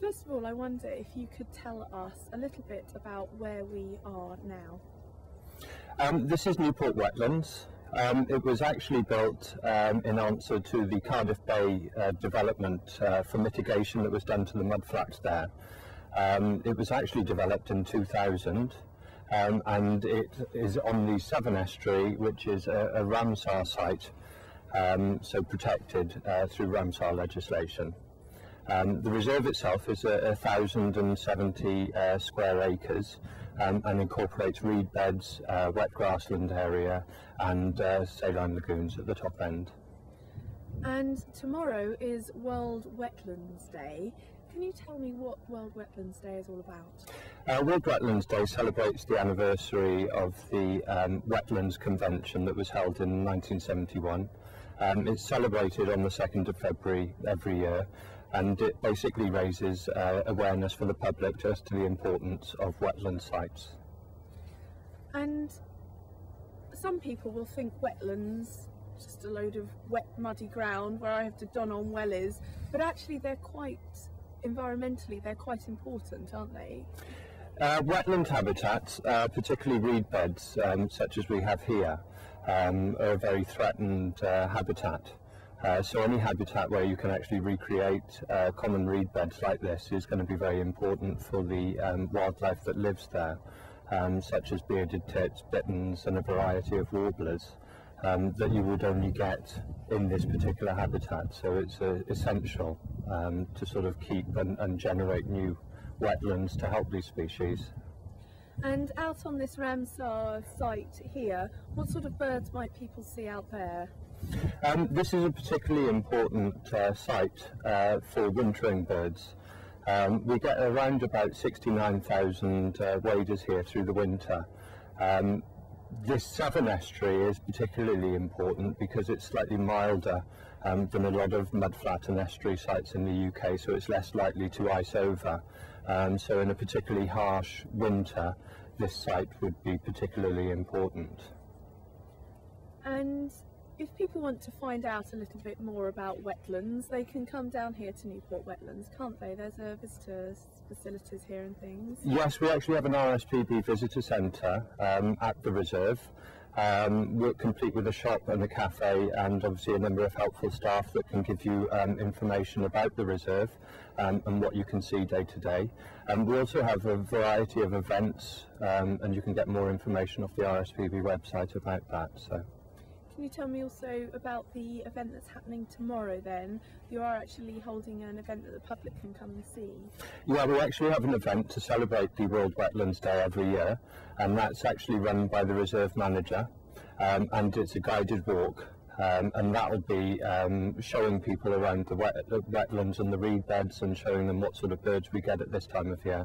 First of all, I wonder if you could tell us a little bit about where we are now. This is Newport Wetlands. It was actually built in answer to the Cardiff Bay development for mitigation that was done to the mudflats there. It was actually developed in 2000 and it is on the Severn Estuary, which is a Ramsar site, so protected through Ramsar legislation. The reserve itself is 1,070 square acres and incorporates reed beds, wet grassland area and saline lagoons at the top end. And tomorrow is World Wetlands Day. Can you tell me what World Wetlands Day is all about? World Wetlands Day celebrates the anniversary of the Wetlands Convention that was held in 1971. It's celebrated on the 2nd of February every year, and it basically raises awareness for the public as to the importance of wetland sites. And some people will think wetlands, just a load of wet muddy ground where I have to don on wellies, but actually they're quite, environmentally they're quite important, aren't they? Wetland habitats, particularly reed beds such as we have here, are a very threatened habitat. So any habitat where you can actually recreate common reed beds like this is going to be very important for the wildlife that lives there, such as bearded tits, bitterns and a variety of warblers that you would only get in this particular habitat. So it's essential to sort of keep and generate new wetlands to help these species. And out on this Ramsar site here, what sort of birds might people see out there? This is a particularly important site for wintering birds. We get around about 69,000 waders here through the winter. This Severn Estuary is particularly important because it's slightly milder than a lot of mudflat and estuary sites in the UK, so it's less likely to ice over. So in a particularly harsh winter, this site would be particularly important. And if people want to find out a little bit more about wetlands, they can come down here to Newport Wetlands, can't they? There's a visitors facilities here and things. Yes, we actually have an RSPB visitor centre at the reserve. We're complete with a shop and a cafe and obviously a number of helpful staff that can give you information about the reserve and what you can see day to day. We also have a variety of events and you can get more information off the RSPB website about that. So. Can you tell me also about the event that's happening tomorrow then? You are actually holding an event that the public can come and see. Yeah, we actually have an event to celebrate the World Wetlands Day every year, and that's actually run by the reserve manager, and it's a guided walk, and that will be showing people around the wetlands and the reed beds and showing them what sort of birds we get at this time of year.